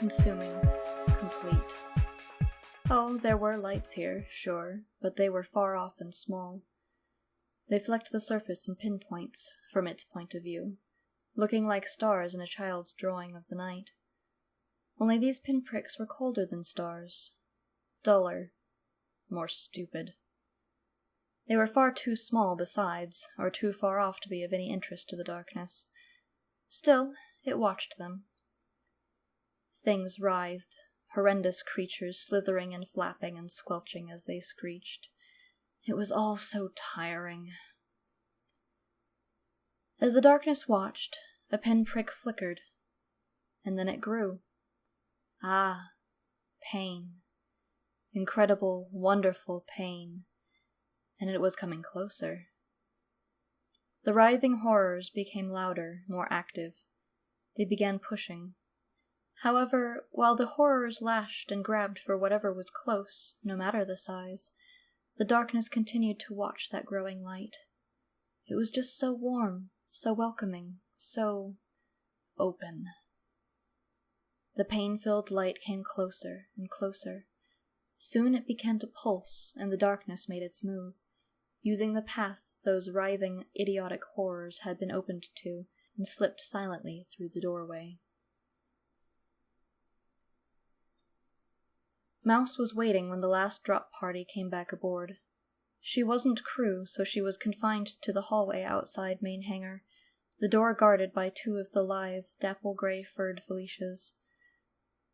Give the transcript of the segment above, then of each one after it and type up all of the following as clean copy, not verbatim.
all-consuming, complete. Oh, there were lights here, sure, but they were far off and small. They flecked the surface in pinpoints, from its point of view, looking like stars in a child's drawing of the night. Only these pinpricks were colder than stars, duller, more stupid. They were far too small besides, or too far off to be of any interest to the darkness. Still, it watched them. Things writhed, horrendous creatures slithering and flapping and squelching as they screeched. It was all so tiring. As the darkness watched, a pinprick flickered, and then it grew. Ah, pain. Incredible, wonderful pain. And it was coming closer. The writhing horrors became louder, more active. They began pushing. However, while the horrors lashed and grabbed for whatever was close, no matter the size, the darkness continued to watch that growing light. It was just so warm, so welcoming, so open. The pain-filled light came closer and closer. Soon it began to pulse, and the darkness made its move, using the path those writhing, idiotic horrors had been opened to, and slipped silently through the doorway. Mouse was waiting when the last drop party came back aboard. She wasn't crew, so she was confined to the hallway outside main hangar, the door guarded by two of the lithe, dapple-gray furred Felicias.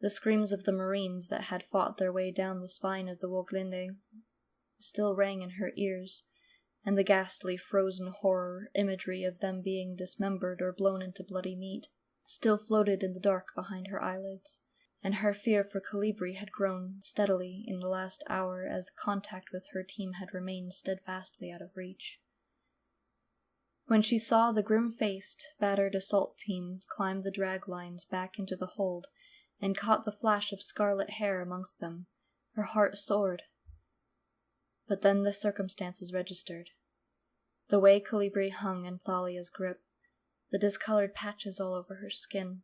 The screams of the Marines that had fought their way down the spine of the Woglinde still rang in her ears, and the ghastly frozen horror imagery of them being dismembered or blown into bloody meat still floated in the dark behind her eyelids, and her fear for Calibri had grown steadily in the last hour as contact with her team had remained steadfastly out of reach. When she saw the grim-faced, battered assault team climb the drag lines back into the hold and caught the flash of scarlet hair amongst them, her heart soared. But then the circumstances registered. The way Calibri hung in Thalia's grip, the discolored patches all over her skin,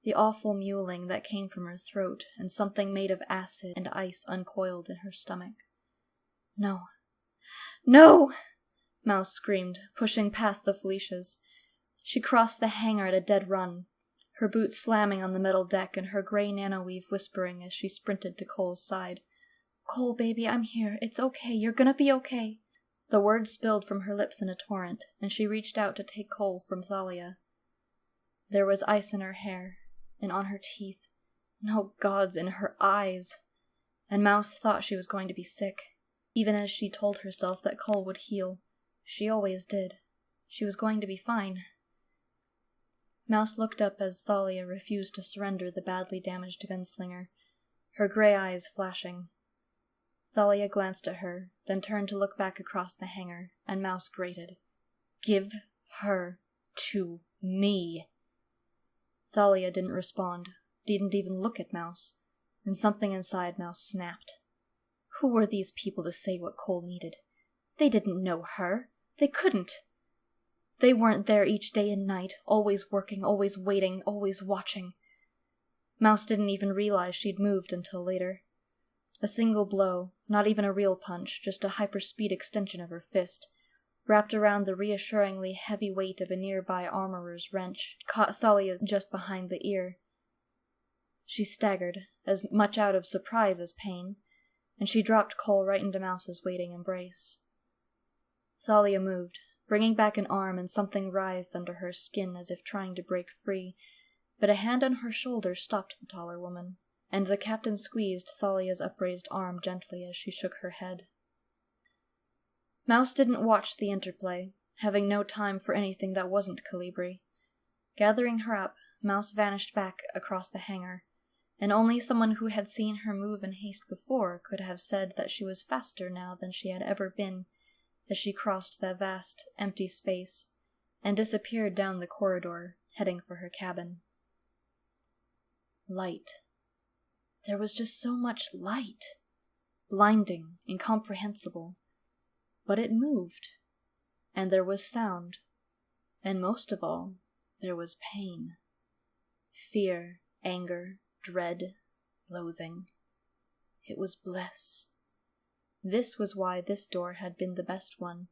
the awful mewling that came from her throat, and something made of acid and ice uncoiled in her stomach. "No! No!" Mouse screamed, pushing past the Felicias. She crossed the hangar at a dead run, her boots slamming on the metal deck and her gray nanoweave whispering as she sprinted to Cole's side. "Cole, baby, I'm here. It's okay. You're gonna be okay." The words spilled from her lips in a torrent, and she reached out to take Cole from Thalia. There was ice in her hair, and on her teeth, and oh gods, in her eyes. And Mouse thought she was going to be sick, even as she told herself that Cole would heal. She always did. She was going to be fine. Mouse looked up as Thalia refused to surrender the badly damaged gunslinger, her gray eyes flashing. Thalia glanced at her, then turned to look back across the hangar, and Mouse grated. "Give her to me." Thalia didn't respond, didn't even look at Mouse, and something inside Mouse snapped. Who were these people to say what Cole needed? They didn't know her. They couldn't. They weren't there each day and night, always working, always waiting, always watching. Mouse didn't even realize she'd moved until later. A single blow, not even a real punch, just a hyperspeed extension of her fist, wrapped around the reassuringly heavy weight of a nearby armorer's wrench, caught Thalia just behind the ear. She staggered, as much out of surprise as pain, and she dropped Cole right into Mouse's waiting embrace. Thalia moved, bringing back an arm, and something writhed under her skin as if trying to break free, but a hand on her shoulder stopped the taller woman, and the captain squeezed Thalia's upraised arm gently as she shook her head. Mouse didn't watch the interplay, having no time for anything that wasn't Calibri. Gathering her up, Mouse vanished back across the hangar, and only someone who had seen her move in haste before could have said that she was faster now than she had ever been, as she crossed that vast, empty space, and disappeared down the corridor, heading for her cabin. Light. There was just so much light. Blinding, incomprehensible. But it moved. And there was sound. And most of all, there was pain. Fear, anger, dread, loathing. It was bliss. This was why this door had been the best one.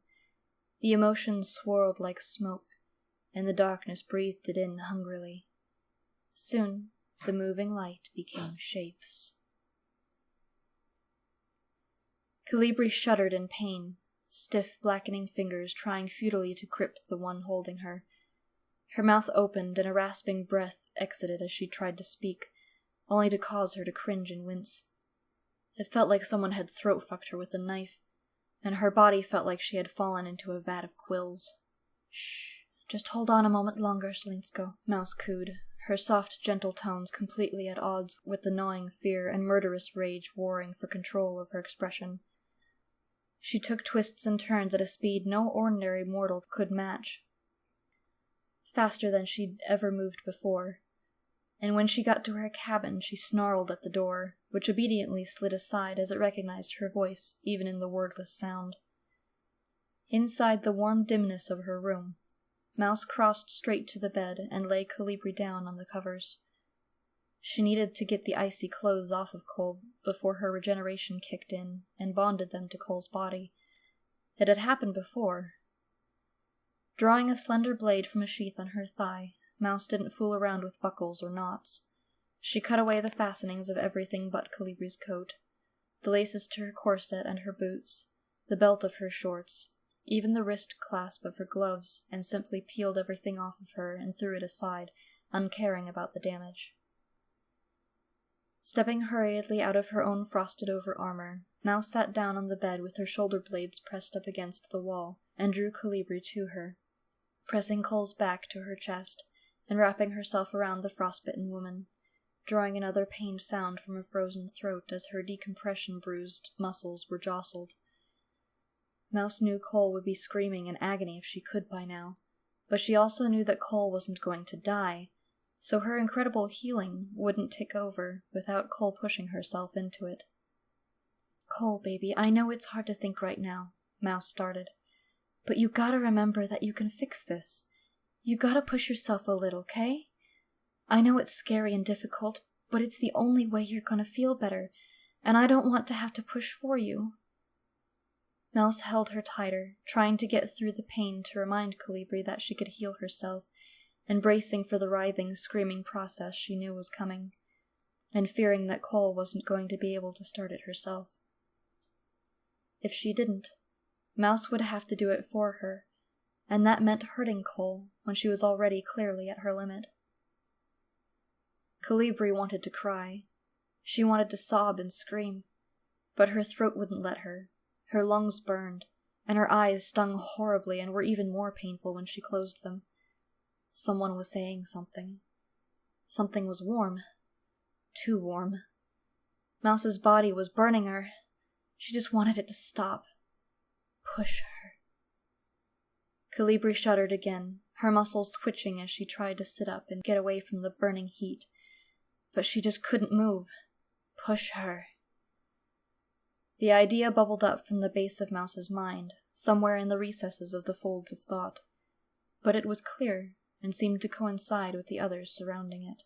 The emotion swirled like smoke, and the darkness breathed it in hungrily. Soon, the moving light became shapes. Calibri shuddered in pain, stiff, blackening fingers trying futilely to grip the one holding her. Her mouth opened and a rasping breath exited as she tried to speak, only to cause her to cringe and wince. It felt like someone had throat-fucked her with a knife, and her body felt like she had fallen into a vat of quills. "Shh, just hold on a moment longer, Slinsko," Mouse cooed, her soft, gentle tones completely at odds with the gnawing fear and murderous rage warring for control of her expression. She took twists and turns at a speed no ordinary mortal could match, faster than she'd ever moved before, and when she got to her cabin she snarled at the door, which obediently slid aside as it recognized her voice, even in the wordless sound. Inside the warm dimness of her room, Mouse crossed straight to the bed and lay Calibri down on the covers. She needed to get the icy clothes off of Cole before her regeneration kicked in and bonded them to Cole's body. It had happened before. Drawing a slender blade from a sheath on her thigh, Mouse didn't fool around with buckles or knots. She cut away the fastenings of everything but Calibri's coat, the laces to her corset and her boots, the belt of her shorts, even the wrist clasp of her gloves, and simply peeled everything off of her and threw it aside, uncaring about the damage. Stepping hurriedly out of her own frosted-over armor, Mouse sat down on the bed with her shoulder blades pressed up against the wall, and drew Calibri to her, pressing Cole's back to her chest, and wrapping herself around the frostbitten woman, drawing another pained sound from her frozen throat as her decompression-bruised muscles were jostled. Mouse knew Cole would be screaming in agony if she could by now, but she also knew that Cole wasn't going to die, so her incredible healing wouldn't tick over without Cole pushing herself into it. "Cole, baby, I know it's hard to think right now," Mouse started, "but you gotta remember that you can fix this. You gotta push yourself a little, 'kay? I know it's scary and difficult, but it's the only way you're gonna feel better, and I don't want to have to push for you." Mouse held her tighter, trying to get through the pain to remind Calibri that she could heal herself, and bracing for the writhing, screaming process she knew was coming, and fearing that Cole wasn't going to be able to start it herself. If she didn't, Mouse would have to do it for her, and that meant hurting Cole when she was already clearly at her limit. Calibri wanted to cry. She wanted to sob and scream, but her throat wouldn't let her. Her lungs burned, and her eyes stung horribly and were even more painful when she closed them. Someone was saying something. Something was warm. Too warm. Mouse's body was burning her. She just wanted it to stop. Push her. Calibri shuddered again, her muscles twitching as she tried to sit up and get away from the burning heat. But she just couldn't move. Push her. The idea bubbled up from the base of Mouse's mind, somewhere in the recesses of the folds of thought. But it was clear, and seemed to coincide with the others surrounding it.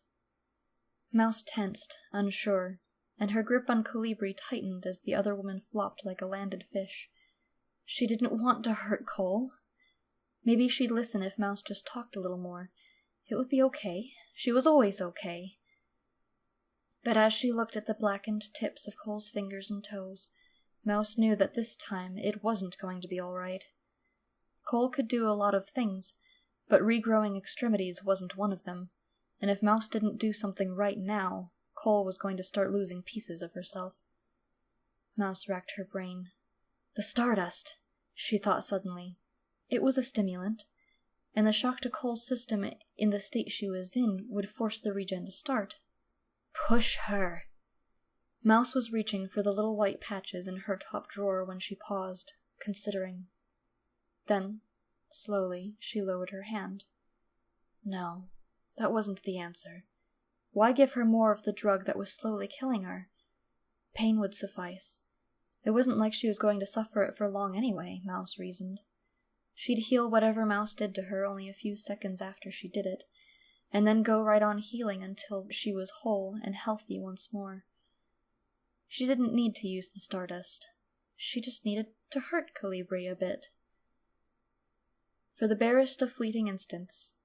Mouse tensed, unsure, and her grip on Calibri tightened as the other woman flopped like a landed fish. She didn't want to hurt Cole. Maybe she'd listen if Mouse just talked a little more. It would be okay. She was always okay. But as she looked at the blackened tips of Cole's fingers and toes, Mouse knew that this time it wasn't going to be all right. Cole could do a lot of things, but regrowing extremities wasn't one of them, and if Mouse didn't do something right now, Cole was going to start losing pieces of herself. Mouse racked her brain. The stardust, she thought suddenly. It was a stimulant, and the shock to Cole's system in the state she was in would force the regen to start. Push her! Mouse was reaching for the little white patches in her top drawer when she paused, considering. Then, slowly, she lowered her hand. No, that wasn't the answer. Why give her more of the drug that was slowly killing her? Pain would suffice. It wasn't like she was going to suffer it for long anyway, Mouse reasoned. She'd heal whatever Mouse did to her only a few seconds after she did it, and then go right on healing until she was whole and healthy once more. She didn't need to use the stardust. She just needed to hurt Colibri a bit. For the barest of fleeting instants,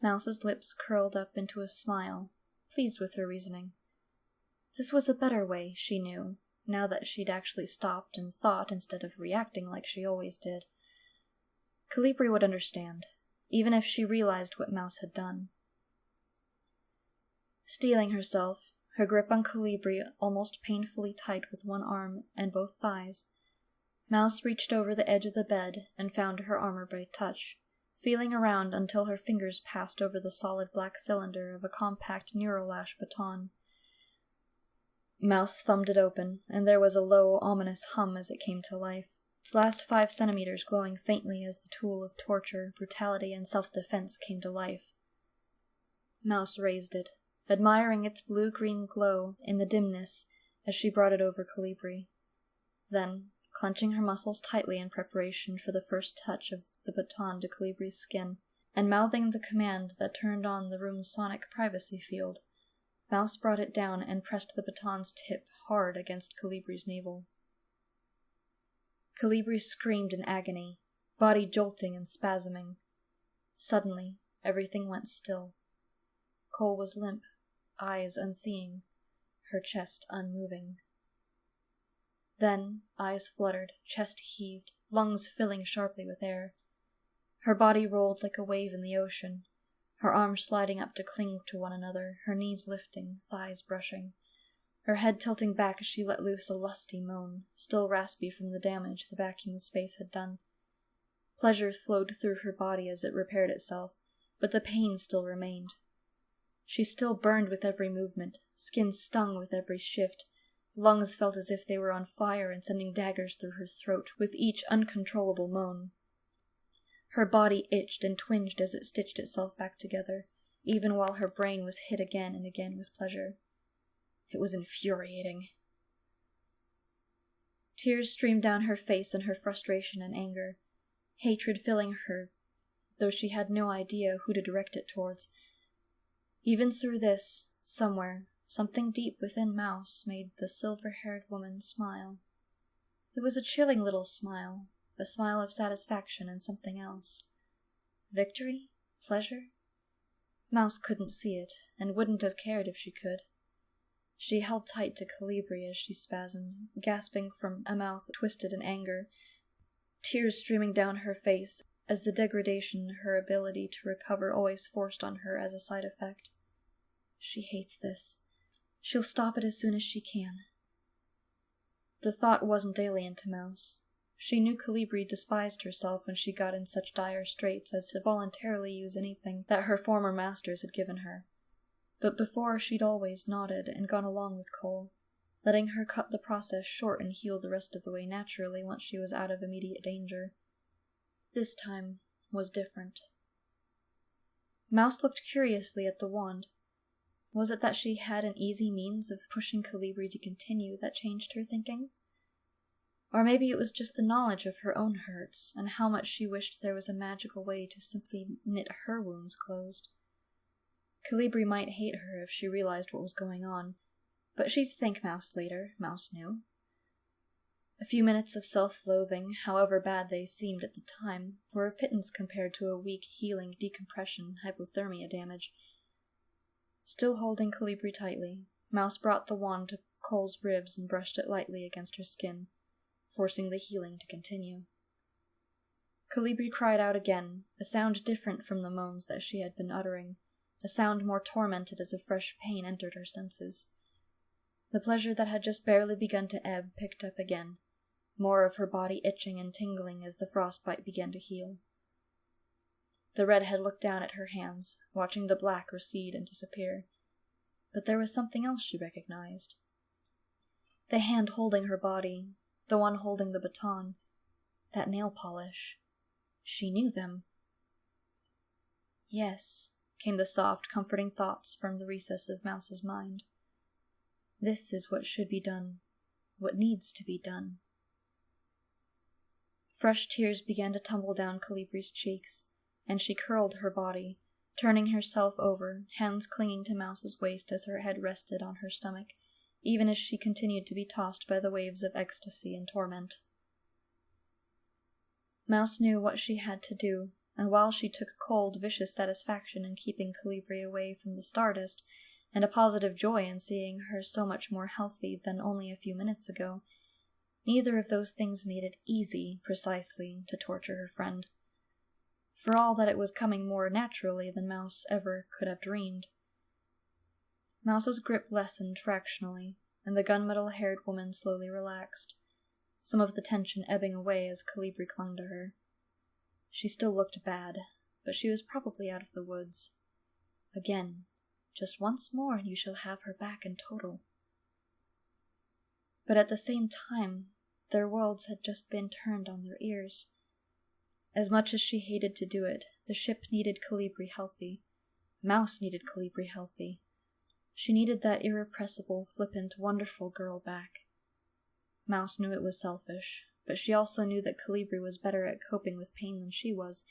Mouse's lips curled up into a smile, pleased with her reasoning. This was a better way, she knew, now that she'd actually stopped and thought instead of reacting like she always did. Colibri would understand, even if she realized what Mouse had done. Steeling herself, her grip on Colibri almost painfully tight with one arm and both thighs, Mouse reached over the edge of the bed and found her armor by touch, feeling around until her fingers passed over the solid black cylinder of a compact Neurolash baton. Mouse thumbed it open, and there was a low, ominous hum as it came to life, its last 5 centimeters glowing faintly as the tool of torture, brutality, and self-defense came to life. Mouse raised it, admiring its blue-green glow in the dimness as she brought it over Colibri. Then, clenching her muscles tightly in preparation for the first touch of the baton to Calibri's skin, and mouthing the command that turned on the room's sonic privacy field, Mouse brought it down and pressed the baton's tip hard against Calibri's navel. Colibri screamed in agony, body jolting and spasming. Suddenly, everything went still. Cole was limp, eyes unseeing, her chest unmoving. Then, eyes fluttered, chest heaved, lungs filling sharply with air. Her body rolled like a wave in the ocean, her arms sliding up to cling to one another, her knees lifting, thighs brushing, her head tilting back as she let loose a lusty moan, still raspy from the damage the vacuum of space had done. Pleasure flowed through her body as it repaired itself, but the pain still remained. She still burned with every movement, skin stung with every shift, lungs felt as if they were on fire and sending daggers through her throat with each uncontrollable moan. Her body itched and twinged as it stitched itself back together, even while her brain was hit again and again with pleasure. It was infuriating. Tears streamed down her face in her frustration and anger, hatred filling her, though she had no idea who to direct it towards. Even through this, somewhere, something deep within Mouse made the silver-haired woman smile. It was a chilling little smile, a smile of satisfaction and something else. Victory? Pleasure? Mouse couldn't see it, and wouldn't have cared if she could. She held tight to Colibri as she spasmed, gasping from a mouth twisted in anger, tears streaming down her face as the degradation her ability to recover always forced on her as a side effect. She hates this. She'll stop it as soon as she can. The thought wasn't alien to Mouse. She knew Colibri despised herself when she got in such dire straits as to voluntarily use anything that her former masters had given her. But before she'd always nodded and gone along with Cole, letting her cut the process short and heal the rest of the way naturally once she was out of immediate danger. This time was different. Mouse looked curiously at the wand. Was it that she had an easy means of pushing Colibri to continue that changed her thinking? Or maybe it was just the knowledge of her own hurts, and how much she wished there was a magical way to simply knit her wounds closed. Colibri might hate her if she realized what was going on, but she'd thank Mouse later, Mouse knew. A few minutes of self-loathing, however bad they seemed at the time, were a pittance compared to a weak healing decompression hypothermia damage. Still holding Colibri tightly, Mouse brought the wand to Cole's ribs and brushed it lightly against her skin, forcing the healing to continue. Colibri cried out again, a sound different from the moans that she had been uttering, a sound more tormented as a fresh pain entered her senses. The pleasure that had just barely begun to ebb picked up again, more of her body itching and tingling as the frostbite began to heal. The redhead looked down at her hands, watching the black recede and disappear, but there was something else she recognized. The hand holding her body, the one holding the baton, that nail polish. She knew them. Yes, came the soft, comforting thoughts from the recess of Mouse's mind. This is what should be done, what needs to be done. Fresh tears began to tumble down Calibri's cheeks, and she curled her body, turning herself over, hands clinging to Mouse's waist as her head rested on her stomach, even as she continued to be tossed by the waves of ecstasy and torment. Mouse knew what she had to do, and while she took a cold, vicious satisfaction in keeping Calibri away from the Stardust, and a positive joy in seeing her so much more healthy than only a few minutes ago, neither of those things made it easy, precisely, to torture her friend. For all that it was coming more naturally than Mouse ever could have dreamed. Mouse's grip lessened fractionally, and the gunmetal-haired woman slowly relaxed, some of the tension ebbing away as Calibri clung to her. She still looked bad, but she was probably out of the woods. Again, just once more and you shall have her back in total. But at the same time, their worlds had just been turned on their ears. As much as she hated to do it, the ship needed Calibri healthy. Mouse needed Calibri healthy. She needed that irrepressible, flippant, wonderful girl back. Mouse knew it was selfish, but she also knew that Calibri was better at coping with pain than she was,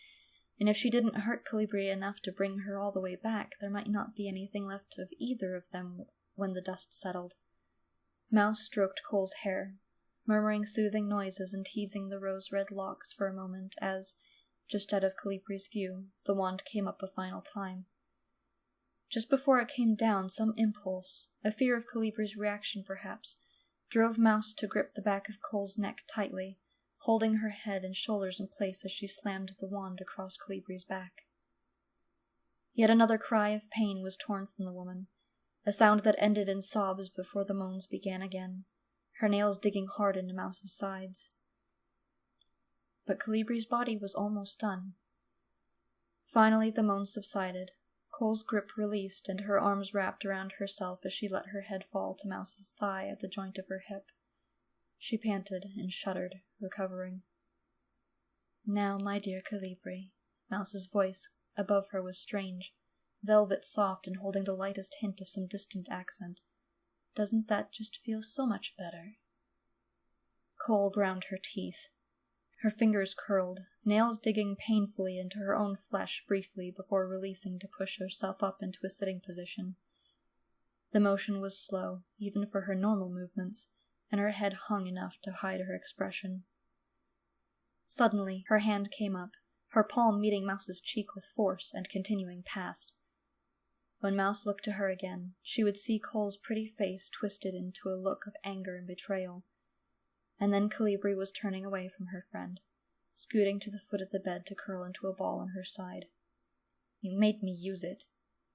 and if she didn't hurt Calibri enough to bring her all the way back, there might not be anything left of either of them when the dust settled. Mouse stroked Cole's hair, murmuring soothing noises and teasing the rose-red locks for a moment as, just out of Calibri's view, the wand came up a final time. Just before it came down, some impulse, a fear of Calibri's reaction perhaps, drove Mouse to grip the back of Cole's neck tightly, holding her head and shoulders in place as she slammed the wand across Calibri's back. Yet another cry of pain was torn from the woman, a sound that ended in sobs before the moans began again, her nails digging hard into Mouse's sides. But Calibri's body was almost done. Finally the moans subsided, Cole's grip released, and her arms wrapped around herself as she let her head fall to Mouse's thigh at the joint of her hip. She panted and shuddered, recovering. "Now, my dear Calibri," Mouse's voice above her was strange, velvet soft and holding the lightest hint of some distant accent. "Doesn't that just feel so much better?" Cole ground her teeth. Her fingers curled, nails digging painfully into her own flesh briefly before releasing to push herself up into a sitting position. The motion was slow, even for her normal movements, and her head hung enough to hide her expression. Suddenly, her hand came up, her palm meeting Mouse's cheek with force and continuing past. When Mouse looked to her again, she would see Cole's pretty face twisted into a look of anger and betrayal. And then Calibri was turning away from her friend, scooting to the foot of the bed to curl into a ball on her side. "You made me use it,"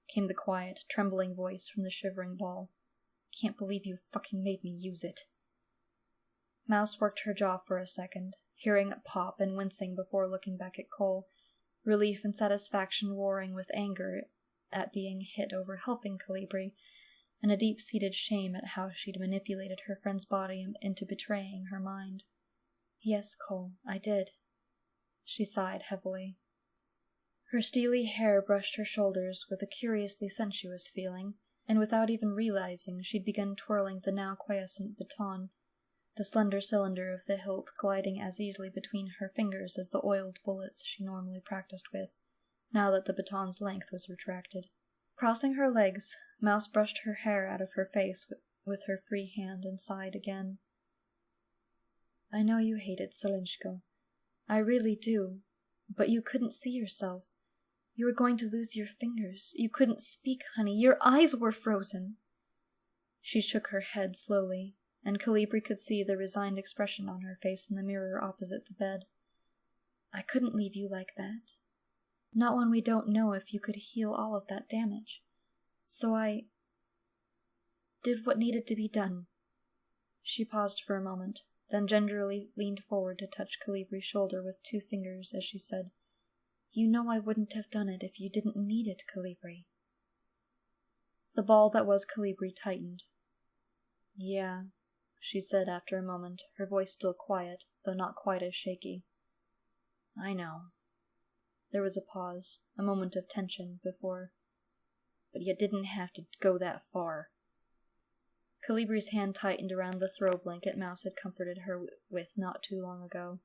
came the quiet, trembling voice from the shivering ball. "Can't believe you fucking made me use it." Mouse worked her jaw for a second, hearing it pop and wincing before looking back at Cole, relief and satisfaction warring with anger at being hit over helping Calibri, and a deep-seated shame at how she'd manipulated her friend's body into betraying her mind. "Yes, Cole, I did." She sighed heavily. Her steely hair brushed her shoulders with a curiously sensuous feeling, and without even realizing, she'd begun twirling the now quiescent baton, the slender cylinder of the hilt gliding as easily between her fingers as the oiled bullets she normally practiced with, now that the baton's length was retracted. Crossing her legs, Mouse brushed her hair out of her face with her free hand and sighed again. "I know you hate it, Solinshko. I really do. But you couldn't see yourself. You were going to lose your fingers. You couldn't speak, honey. Your eyes were frozen." She shook her head slowly, and Calibri could see the resigned expression on her face in the mirror opposite the bed. "I couldn't leave you like that. Not when we don't know if you could heal all of that damage. So I did what needed to be done." She paused for a moment, then gingerly leaned forward to touch Calibri's shoulder with 2 fingers as she said, "You know I wouldn't have done it if you didn't need it, Calibri." The ball that was Calibri tightened. "Yeah," she said after a moment, her voice still quiet, though not quite as shaky. "I know." There was a pause, a moment of tension before. "But you didn't have to go that far." Calibri's hand tightened around the throw blanket Mouse had comforted her with not too long ago,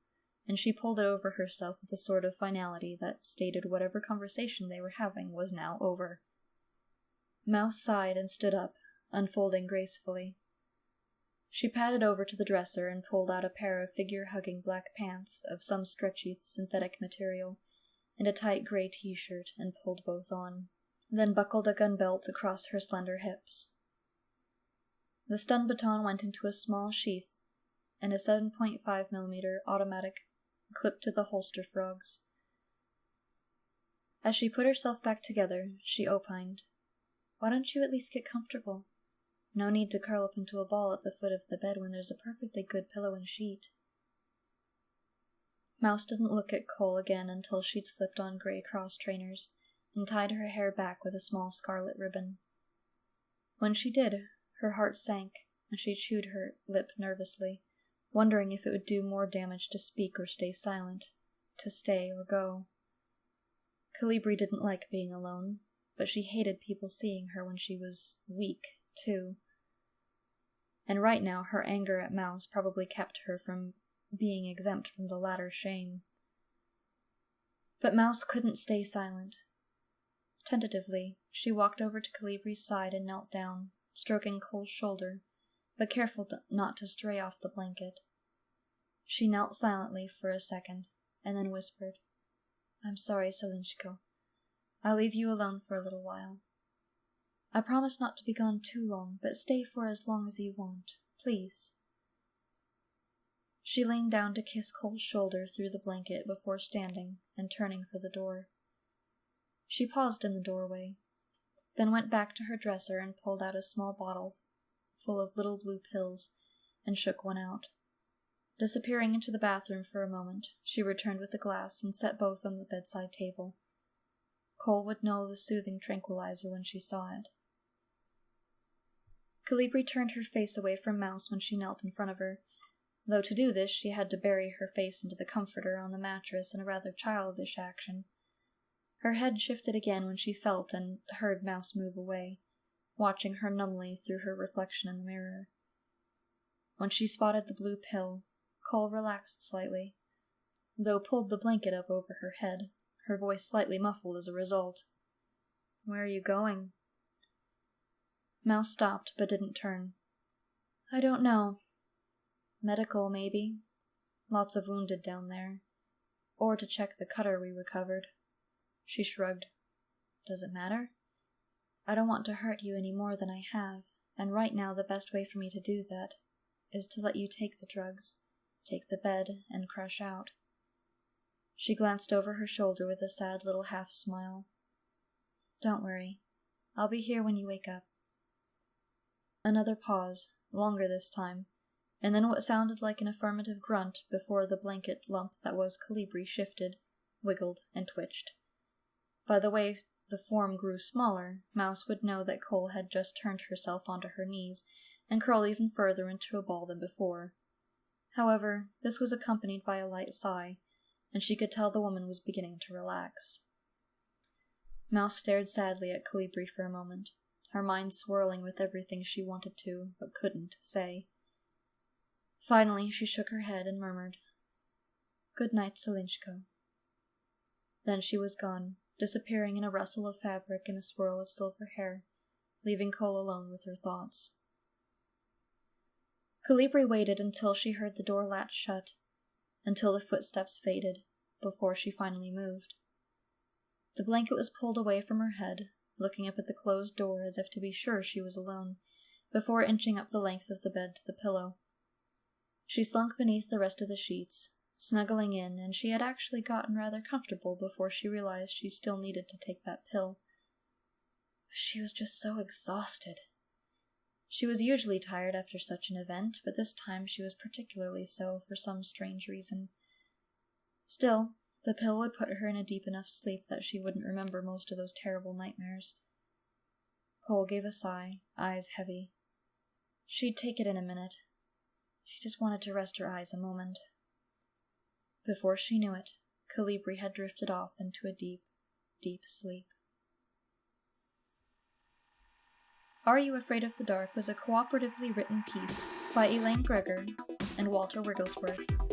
and she pulled it over herself with a sort of finality that stated whatever conversation they were having was now over. Mouse sighed and stood up, unfolding gracefully. She padded over to the dresser and pulled out a pair of figure-hugging black pants of some stretchy synthetic material, and a tight gray t-shirt, and pulled both on, then buckled a gun belt across her slender hips. The stun baton went into a small sheath, and a 7.5mm automatic clipped to the holster frogs. As she put herself back together, she opined, "Why don't you at least get comfortable? No need to curl up into a ball at the foot of the bed when there's a perfectly good pillow and sheet." Mouse didn't look at Cole again until she'd slipped on gray cross trainers and tied her hair back with a small scarlet ribbon. When she did, her heart sank, and she chewed her lip nervously, wondering if it would do more damage to speak or stay silent, to stay or go. Calibri didn't like being alone, but she hated people seeing her when she was weak, too. And right now her anger at Mouse probably kept her from being exempt from the latter shame. But Mouse couldn't stay silent. Tentatively, she walked over to Calibri's side and knelt down, stroking Cole's shoulder, but careful not to stray off the blanket. She knelt silently for a second, and then whispered, "I'm sorry, Selinchko. I'll leave you alone for a little while. I promise not to be gone too long, but stay for as long as you want, please." She leaned down to kiss Cole's shoulder through the blanket before standing and turning for the door. She paused in the doorway, then went back to her dresser and pulled out a small bottle full of little blue pills and shook one out. Disappearing into the bathroom for a moment, she returned with a glass and set both on the bedside table. Cole would know the soothing tranquilizer when she saw it. Calibri turned her face away from Mouse when she knelt in front of her, though to do this she had to bury her face into the comforter on the mattress in a rather childish action. Her head shifted again when she felt and heard Mouse move away, watching her numbly through her reflection in the mirror. When she spotted the blue pill, Cole relaxed slightly, though pulled the blanket up over her head, her voice slightly muffled as a result. "Where are you going?" Mouse stopped but didn't turn. "I don't know. Medical, maybe. Lots of wounded down there. Or to check the cutter we recovered." She shrugged. "Does it matter? I don't want to hurt you any more than I have, and right now the best way for me to do that is to let you take the drugs, take the bed, and crash out." She glanced over her shoulder with a sad little half-smile. "Don't worry. I'll be here when you wake up." Another pause, longer this time, and then what sounded like an affirmative grunt before the blanket lump that was Calibri shifted, wiggled, and twitched. By the way the form grew smaller, Mouse would know that Cole had just turned herself onto her knees and curled even further into a ball than before. However, this was accompanied by a light sigh, and she could tell the woman was beginning to relax. Mouse stared sadly at Calibri for a moment, her mind swirling with everything she wanted to, but couldn't, say. Finally, she shook her head and murmured, "Good night, Selinchko." Then she was gone, disappearing in a rustle of fabric and a swirl of silver hair, leaving Cole alone with her thoughts. Calibri waited until she heard the door latch shut, until the footsteps faded, before she finally moved. The blanket was pulled away from her head, looking up at the closed door as if to be sure she was alone, before inching up the length of the bed to the pillow. She slunk beneath the rest of the sheets, snuggling in, and she had actually gotten rather comfortable before she realized she still needed to take that pill. She was just so exhausted. She was usually tired after such an event, but this time she was particularly so for some strange reason. Still, the pill would put her in a deep enough sleep that she wouldn't remember most of those terrible nightmares. Cole gave a sigh, eyes heavy. She'd take it in a minute. She just wanted to rest her eyes a moment. Before she knew it, Calibri had drifted off into a deep, deep sleep. Are You Afraid of the Dark was a cooperatively written piece by Elaine Gregor and Walter Wigglesworth.